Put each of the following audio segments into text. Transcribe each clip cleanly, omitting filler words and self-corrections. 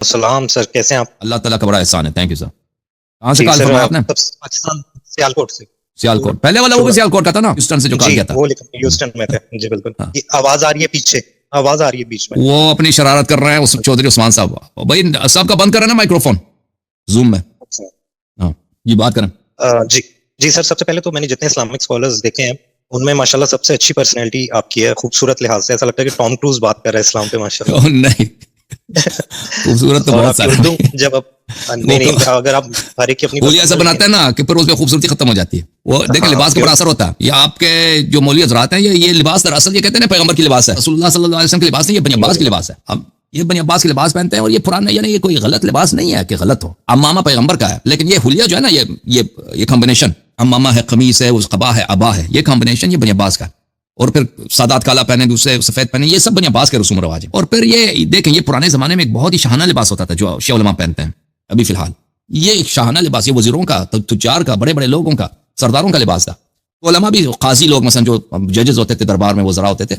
السلام سر، کیسے ہیں آپ؟ اللہ تعالیٰ کا بڑا احسان ہے. تھینک یو سر. کہاں سے جی کال سر، فرمایا آپ نے؟ پاکستان سیالکوٹ سے. سیالکوٹ. پہلے والا وہ بھی سیالکوٹ کا تھا نا، ہیوسٹن سے جو کال جی کیا تھا. وہ ہیوسٹن میں تھے. جی بالکل. ہاں. یہ آواز آ رہی ہے پیچھے، آواز آ رہی ہے بیچ میں. وہ اپنی شرارت کر رہے ہیں اس چودھری عثمان صاحب. بھائی صاحب کا بند کر رہے ہیں نا مائکرو فون زوم میں. ہاں جی بات کریں. جی جی سر، سب سے پہلے تو میں نے جتنے اسلامک اسکالرز دیکھے ہیں ان میں ماشاءاللہ سب سے اچھی پرسنالٹی آپ کی ہے. خوبصورت لحاظ سے ایسا لگتا ہے کہ ٹام کروز بات کر رہے ہیں اسلام پہ ماشاءاللہ. نہیں خوبصورت تو بہت سارا اردو جب آپ نہیں اگر آپ ہر ایک کی اپنی مولوی ایسا بناتے ہیں نا کہ پھر اس میں خوبصورتی ختم ہو جاتی ہے. وہ دیکھیں لباس کا بڑا اثر ہوتا ہے. یہ آپ کے جو مولوی حضرات ہیں یہ لباس دراصل یہ کہتے ہیں نا پیغمبر کی لباس ہے، رسول اللہ صلی اللہ علیہ وسلم کی لباس نہیں، یہ بنی عباس کی لباس ہے. ہم یہ بنی عباس کی لباس پہنتے ہیں اور یہ پرانا یعنی یہ کوئی غلط لباس نہیں ہے کہ غلط ہو. امامہ پیغمبر کا ہے، لیکن یہ حلیہ جو ہے نا یہ کمبینیشن امامہ ہے، قمیص ہے، اس قبا ہے، ابا ہے، یہ کمبینیشن یہ بنی عباس کا ہے. اور پھر سادات کالا پہنے، دوسرے سفید پہنے، یہ سب بنی عباس کے رسوم و رواج ہے. اور پھر یہ دیکھیں یہ پرانے زمانے میں ایک بہت ہی شاہانہ لباس ہوتا تھا جو شیعہ علماء پہنتے ہیں ابھی فی الحال. یہ ایک شاہانہ لباس، یہ وزیروں کا، تجار کا، بڑے بڑے لوگوں کا، سرداروں کا لباس تھا. علماء بھی، قاضی لوگ مثلا جو ججز ہوتے تھے دربار میں، وزراء ہوتے تھے،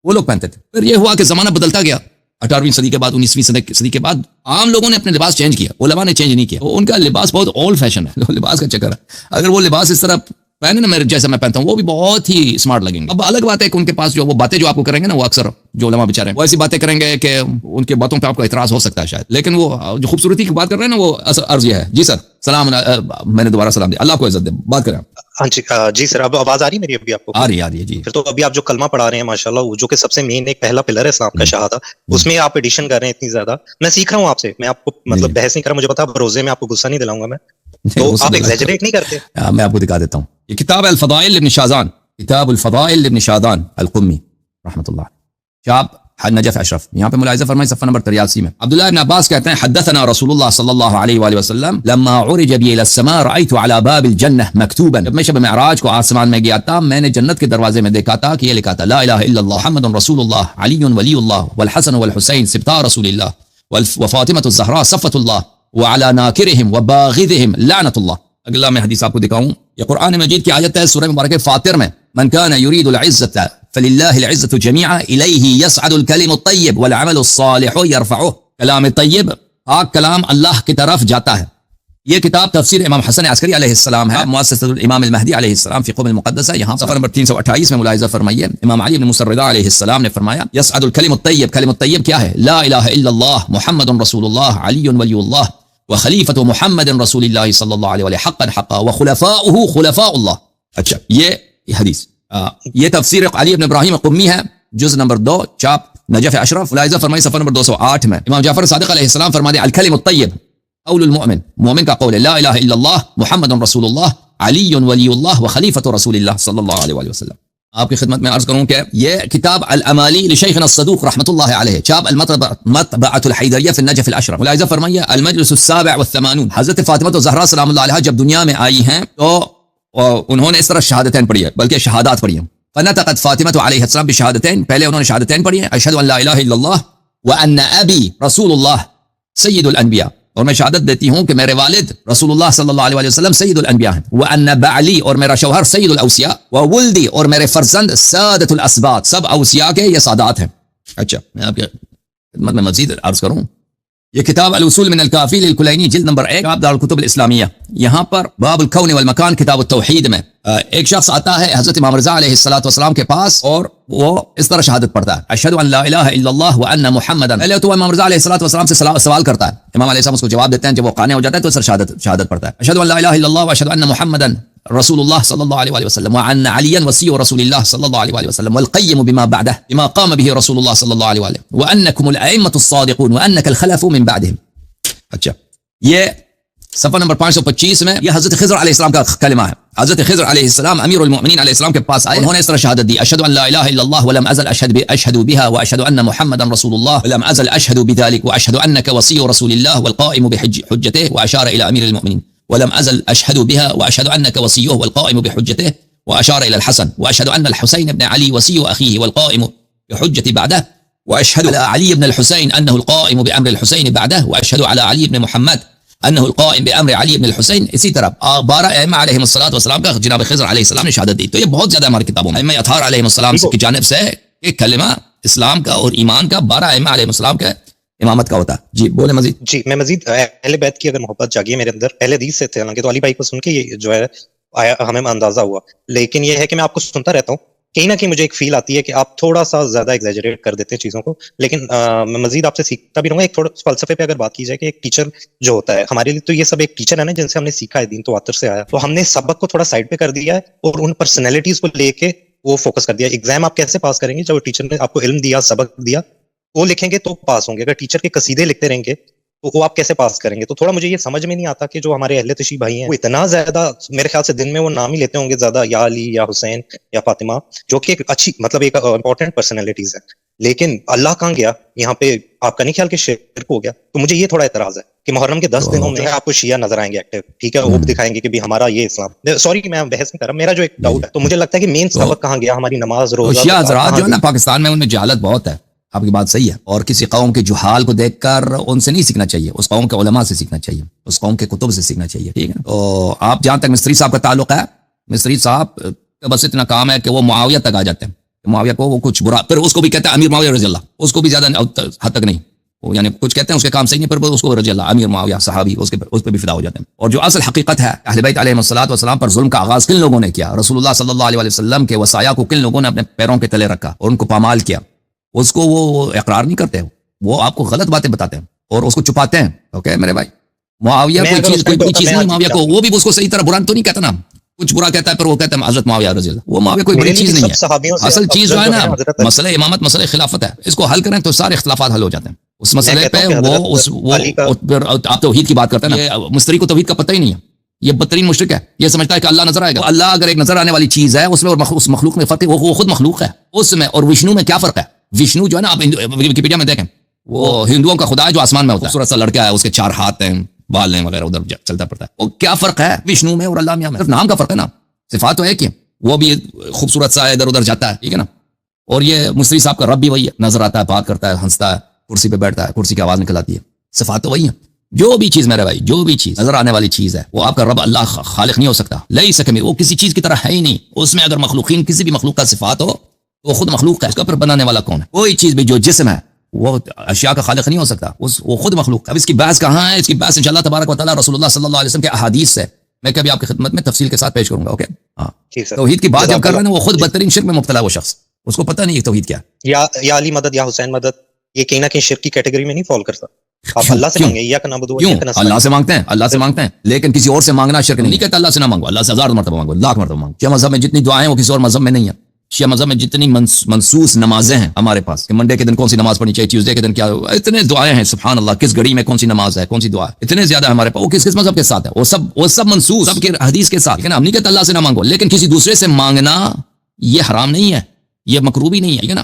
وہ لوگ پہنتے تھے. پھر یہ ہوا کہ زمانہ بدلتا گیا. 18ویں صدی کے بعد 19ویں صدی کے بعد عام لوگوں نے اپنے لباس چینج کیا، علماء نے چینج نہیں کیا. ان کا لباس بہت اولڈ فیشن ہے، لباس کا چکر ہے. اگر وہ لباس اس طرح پہنے نا میرے جیسا میں پہنتا ہوں وہ بھی بہت ہی اسمارٹ لگیں گے. اب الگ بات ہے کہ ان کے پاس جو وہ باتیں جو آپ کو کریں گے نا، وہ اکثر جو علماء بیچارے ہیں وہ ایسی باتیں کریں گے کہ ان کے باتوں پہ آپ کو اعتراض ہو سکتا ہے شاید، لیکن وہ جو خوبصورتی کی بات کر رہے ہیں نا وہ عرض یہ ہے. جی سر سلام. میں نے دوبارہ سلام دیا. اللہ کو عزت دے. بات کریں. ہاں جی جی سر، اب آواز آ رہی ہے میری ابھی آپ کو؟ آ رہی ہے جی. پھر تو ابھی آپ جو کلمہ پڑھا رہے ہیں ماشاءاللہ، وہ جو کہ سب سے مین ایک پہلا پلر ہے اسلام کا، شہادت، اس میں آپ ایڈیشن کر رہے ہیں اتنی زیادہ. میں سیکھ رہا ہوں آپ سے، میں آپ کو مطلب بحث نہیں کر رہا. مجھے پتا روزے میں آپ کو غصہ نہیں دلاؤں گا میں، تو آپ ایگزیجریٹ نہیں کرتے. میں آپ کو دکھا دیتا ہوں. یہ کتاب الفضائل ابن شاذان، کتاب الفضائل ابن شاذان القمی رحمۃ اللہ، شاب نجف اشرف. یہاں پہ ملاحظہ فرمائیں صفحہ نمبر 83 میں عبداللہ ابن عباس کہتے ہیں حدثنا رسول اللہ صلی اللہ علیہ وآلہ وسلم لما عرج بی الى السماء رأيت على باب الجنہ مکتوبا. جب میں شب معراج کو آسمان میں گیا تھا میں نے جنت کے دروازے میں دیکھا تھا کہ یہ لکھا تھا لا الہ الا اللہ محمد رسول اللہ علی ولی اللہ والحسن والحسین سبطا رسول اللہ وفاطمة الزہراء صفۃ اللہ وعلى ناکرہم وباغضہم لعنۃ اللہ. اگلا میں حدیث آپ کو دکھاؤں. یہ قرآن مجید کی آیت ہے سورہ مبارکہ فاطر میں. من كان يريد العزة فلله العزة جميعا إليه يسعد الكلم الطيب والعمل الصالح يرفعه. کلام طیب، پاک کلام اللہ کی طرف جاتا ہے. یہ کتاب تفسیر امام حسن عسکری علیہ السلام ہے، مؤسسۃ الامام المہدی علیہ السلام فی قم المقدسہ. یہاں صفحہ نمبر 328 میں ملاحظہ فرمائیے امام علی بن موسیٰ الرضا علیہ السلام نے فرمایا یسعد الکلم الطیب. کلم الطیب کیا ہے؟ لا الہ الا اللہ محمد رسول اللہ علی ولی اللہ وخلیفۃ محمد رسول اللہ صلی اللہ علیہ وسلم حقا حقا وخلفاؤہ خلفاء اللہ. اچھا یہ حدیث یہ تفسیر علی بن ابراہیم قمی ہے، جز نمبر 2 چاپ نجف اشرف. ملاحظہ فرمائی صفحہ نمبر 208 میں امام جعفر صادق علیہ السلام فرماتے ہیں الکلم الطیب قول المؤمن، مومن کا قول ہے لا الہ الا اللہ محمد رسول اللہ علی ولی اللہ وخلیفۃ رسول اللہ صلی اللہ علیہ وآلہ وسلم. آپ کی خدمت میں عرض کروں کہ یہ کتاب الامالی لشیخنا الصدوق رحمۃ اللہ علیہ، چاپ المطبعۃ الحیدریہ فی النجف الاشرف. ملاحظہ فرمائیے المجلس السابع والثمانون. حضرت فاطمہ الزہراء سلام اللہ علیہا جب دنیا میں آئی ہیں تو انہوں نے اس طرح شہادتین پڑھی ہے، بلکہ شہادات پڑھی ہیں. فنطقت فاطمہ علیہ السلام بشہادتین، پہلے انہوں نے شہادتین پڑھی ہیں اشہد ان لا الہ الا اللہ وان ابی رسول اللہ سید الانبیاء، اور میں شہادت دیتی ہوں کہ میرے والد رسول اللہ صلی اللہ علیہ وسلم سید الانبیاء ہیں. وان بعلی، اور میرا شوہر سید الاوصیاء. وولدی، اور میرے فرزند سادۃ الاسباط، سب اوصیاء کے یہ سادات ہیں. اچھا میں آپ کی خدمت میں مزید عرض کروں. یہ کتاب الوصول من الکافی للکلینی جلد نمبر 1 آپ دار الکتب الاسلامیہ. یہاں پر باب الکون والمکان کتاب التوحید میں ایک شخص آتا ہے حضرت امام رضا علیہ السلام کے پاس اور وہ اس طرح شہادت پڑھتا ہے اشہد ان لا الہ الا اللہ وان محمدا. پہلے تو امام رضا علیہ السلام سے سوال کرتا ہے، امام علیہ السلام اس کو جواب دیتے ہیں. جب وہ قانع ہو جاتا ہے تو سر شہادت پڑھتا ہے اشہد ان لا الہ الا اللہ واشہد ان محمدا رسول اللہ صلی اللہ علیہ وآلہ وسلم وعن علی وصی رسول اللہ صلی اللہ علیہ وآلہ وسلم والقیم بما بعده بما قام به رسول اللہ صلی اللہ علیہ وآلہ وانکم الائمة الصادقون وانک الخلف من بعدهم. اچھا یہ صفحہ نمبر 525 میں یہ حضرت خضر علیہ السلام کا کلمہ ہے. حضرت خضر علیہ السلام امیر المؤمنین علیہ السلام کے پاس آئے، انہوں نے اس طرح شہادت دی اشہد ان لا الہ الا اللہ ولم ازل اشهد بها واشهد ان محمدا رسول الله ولم ازل اشهد بذلك واشهد انك وصي رسول الله والقائم بحجته واشار الى امیر المؤمنین ولم ازل اشهد بها واشهد انك وصيه والقائم بحجته واشار الى الحسن واشهد ان الحسين بن علي وصي اخيه والقائم بحجته بعده واشهد على علي بن الحسين انه القائم بامر الحسين بعده واشهد على علي بن محمد انه القائم بامر علي بن الحسين. اسی طرح 12 ائمہ علیہ الصلوۃ والسلام کا جناب خضر علیہ السلام نے شہادت دی. تو یہ بہت زیادہ ہماری کتابوں میں ائمہ اطہار علیہ السلام کی جانب سے ایک کلمہ اسلام کا اور ایمان کا 12 ائمہ علیہ السلام کا امامت کا ہوتا ہے. جی بولے مزید. جی میں مزید اہل بیت کی اگر محبت جاگی ہے میرے اندر، اہل حدیث سے تھے حالانکہ، تو علی بھائی کو سن کے یہ جو ہے ہمیں اندازہ ہوا. لیکن یہ ہے کہ میں آپ کو سنتا رہتا ہوں، کہیں نہ کہیں مجھے ایک فیل آتی ہے کہ آپ تھوڑا سا زیادہ ایگزیجریٹ کر دیتے ہیں چیزوں کو. لیکن میں مزید آپ سے سیکھتا بھی رہوں گا. ایک تھوڑا فلسفے پہ اگر بات کی جائے کہ ایک ٹیچر جو ہوتا ہے ہمارے لیے، تو یہ سب ایک ٹیچر ہے نا جن سے ہم نے سیکھا ہے، دین تواتر سے آیا، تو ہم نے سبق کو تھوڑا سائڈ پہ کر دیا ہے اور ان پرسنالٹیز کو لے کے وہ فوکس کر دیا. ایگزام آپ کیسے پاس کریں گے؟ جب ٹیچر نے آپ کو علم دیا، سبق دیا، وہ لکھیں گے تو پاس ہوں گے. اگر ٹیچر کے قصیدے لکھتے رہیں گے تو وہ آپ کیسے پاس کریں گے؟ تو تھوڑا مجھے یہ سمجھ میں نہیں آتا کہ جو ہمارے اہل تشیع بھائی ہیں وہ اتنا زیادہ، میرے خیال سے دن میں وہ نام ہی لیتے ہوں گے زیادہ، یا علی یا حسین یا فاطمہ، جو کہ ایک اچھی مطلب ایک امپورٹنٹ پرسنالٹیز ہے. لیکن اللہ کہاں گیا یہاں پہ؟ آپ کا نہیں خیال کہ شرک ہو گیا؟ تو مجھے یہ تھوڑا اعتراض ہے کہ محرم کے 10 دنوں میں آپ کو شیعہ نظر آئیں گے ایکٹیو، ٹھیک ہے، وہ دکھائیں گے کہ بھی ہمارا یہ اسلام. سوری میں بحث نہیں کر رہا، میرا جو ایک ڈاؤٹ ہے، تو مجھے لگتا ہے کہ مین سبق کہاں گیا؟ ہماری نماز، روزہ. شیعہ حضرات جو ہے نا پاکستان میں، ان میں جہالت بہت ہے. آپ کی بات صحیح ہے. اور کسی قوم کے جہال کو دیکھ کر ان سے نہیں سیکھنا چاہیے، اس قوم کے علماء سے سیکھنا چاہیے، اس قوم کے کتب سے سیکھنا چاہیے. ٹھیک ہے. تو آپ جہاں تک مستری صاحب کا تعلق ہے، مستری صاحب کا بس اتنا کام ہے کہ وہ معاویہ تک آ جاتے ہیں. معاویہ کو وہ کچھ برا، پھر اس کو بھی کہتے ہیں امیر معاویہ رضی اللہ، اس کو بھی زیادہ حد تک نہیں، وہ یعنی کچھ کہتے ہیں اس کے کام صحیح نہیں، پر اس کو رضی اللہ، امیر معاویہ صحابی، اس پہ بھی فدا ہو جاتے ہیں. اور جو اصل حقیقت ہے، اہل بیت علیہ الصلوۃ والسلام پر ظلم کا آغاز کن لوگوں نے کیا؟ رسول اللہ صلی اللہ علیہ وسلم کے وصایا کو کن لوگوں نے اپنے پیروں کے تلے رکھا اور ان کو پامال کیا؟ اس کو وہ اقرار نہیں کرتے، وہ آپ کو غلط باتیں بتاتے ہیں اور اس کو چھپاتے ہیں. اوکے میرے بھائی، معاویہ کوئی چیز نہیں، معاویہ کو وہ بھی اس کو صحیح طرح برا تو نہیں کہتا نا، کچھ برا کہتا ہے پر وہ کہتا ہے حضرت معاویہ رضی اللہ. وہ معاویہ کوئی بڑی چیز نہیں ہے. اصل چیز جو ہے نا، مسئلہ امامت، مسئلہ خلافت ہے، اس کو حل کریں تو سارے اختلافات حل ہو جاتے ہیں. اس مسئلے پہ وہ آپ توحید کی بات کرتے ہیں نا، مستری کو توحید کا پتہ ہی نہیں ہے، یہ بدترین مشرک ہے. یہ سمجھتا ہے کہ اللہ نظر آئے گا. اللہ اگر ایک نظر آنے والی چیز ہے، اس میں اور اس مخلوق میں فرق ہے. وہ خود مخلوق ہے، اس میں اور وشنو میں کیا فرق ہے؟ وشنو جو ہے نا، آپ ویکیپیڈیا میں دیکھیں، وہ ہندوؤں کا خدا ہے جو آسمان میں ہوتا ہے، خوبصورت سا لڑکا ہے، اس کے 4 ہاتھ ہیں، بال ہیں وغیرہ، ادھر چلتا پڑتا ہے. وہ کیا فرق ہے وشنو میں اور اللہ میں؟ صرف نام کا فرق ہے نا، صفات تو ایک ہی ہے. وہ بھی خوبصورت سا ادھر ادھر جاتا ہے، ٹھیک ہے نا. اور یہ مصری صاحب کا رب بھی وہی ہے، نظر آتا ہے، بات کرتا ہے، ہنستا ہے، کرسی پہ بیٹھتا ہے، کرسی کی آواز نکل آتی ہے. صفات تو وہی ہیں. جو بھی چیز میرے بھائی، جو بھی چیز نظر آنے والی چیز ہے، وہ آپ کا رب اللہ خالق نہیں ہو سکتا. لئی سکے وہ کسی چیز کی طرح ہے ہی نہیں. اس میں اگر مخلوقین کسی بھی مخلوق کا صفات ہو تو وہ خود مخلوق ہے. اس کا پھر بنانے والا کون ہے؟ کوئی چیز بھی جو جسم ہے وہ اشیاء کا خالق نہیں ہو سکتا، وہ خود مخلوق ہے. اب اس کی بحث کہاں ہے؟ اس کی بحث انشاءاللہ تبارک و تعالی رسول اللہ صلی اللہ علیہ وسلم کے احادیث سے میں کبھی آپ کی خدمت میں تفصیل کے ساتھ پیش کروں گا. اوکے ہاں، توحید کی بات جب کر رہے ہیں وہ خود بدترین شرک میں مبتلا ہے. وہ شخص، اس کو پتہ نہیں ہے توحید کیا ہے. یا علی مدد یا حسین مدد، یہ کہیں نہ کہیں شرک کی کیٹیگری میں نہیں فال کرتا. آپ اللہ سے مانگیں، یا کنا بدو، یا کنا اللہ سے مانگتے ہیں، اللہ سے مانگتے ہیں، لیکن کسی اور سے مانگنا شرک نہیں کہتا. اللہ سے نہ مانگو، اللہ سے 1000 مرتبہ مانگو، لاکھ مرتبہ مانگو. شیعہ مذہب میں جتنی دعائیں ہیں وہ کسی اور مذہب میں نہیں ہیں. شیعہ مذہب میں جتنی منسوس نمازیں ہیں ہمارے پاس، کہ منڈے کے دن کون سی نماز پڑھنی چاہیے، ٹیوزڈے کے دن کیا، اتنے دعائیں ہیں سبحان اللہ، کس گھڑی میں کون سی نماز ہے، کون سی دعا ہے، اتنے زیادہ ہمارے پاس. وہ کس مذہب کے ساتھ ہے؟ وہ سب منسوس، سب کے حدیث کے ساتھ. ہم نہیں کہتے اللہ سے نہ مانگو، لیکن کسی دوسرے سے مانگنا یہ حرام نہیں ہے، یہ مکروہ بھی نہیں ہے، ٹھیک ہے نا.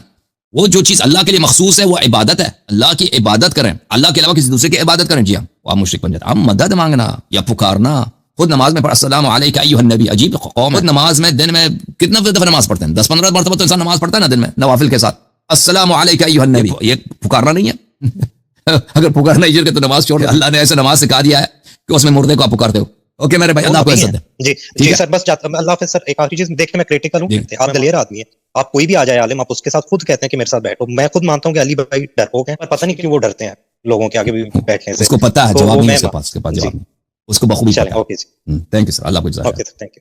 وہ جو چیز اللہ کے لیے مخصوص ہے وہ عبادت ہے. اللہ کی عبادت کریں، اللہ کے علاوہ کسی دوسرے کی عبادت کریں، جی ہاں آپ مشرک بن جاتے ہیں. ہم مدد مانگنا یا پکارنا، خود نماز میں السلام علیک ایھا النبی، عجیب قوم. خود نماز میں دن میں کتنا دفعہ نماز پڑھتے ہیں؟ 10-15 مرتبہ تو انسان نماز پڑھتا ہے نا دن میں، نوافل کے ساتھ. السلام علیک ایھا النبی، یہ پکارنا نہیں ہے. اگر پکارنا ہی شرک ہے تو نماز چھوڑ. اللہ نے ایسے نماز سکھا دیا ہے کہ اس میں مردے کو آپ پکارتے ہو. اوکے میرے بھائی، اللہ کو عزت دے. جی سر، بس اللہ حافظ سر. ایک آخری چیز دیکھیں، میں کریٹیکل ہوں، آپ دلیر آدمی ہیں، آپ کوئی بھی آ جائے عالم، آپ اس کے ساتھ خود کہتے ہیں کہ میرے ساتھ بیٹھو. میں خود مانتا ہوں کہ علی بھائی ڈرپوک ہیں، پر پتہ نہیں کیوں وہ ڈرتے ہیں لوگوں کے آگے بھی بیٹھنے سے. اس کو پتہ ہے جواب نہیں، اس کے پاس جواب نہیں، اس کو بخوبی. اوکے جی، تھینک یو سر، اللہ کو جزائے. Okay thank you.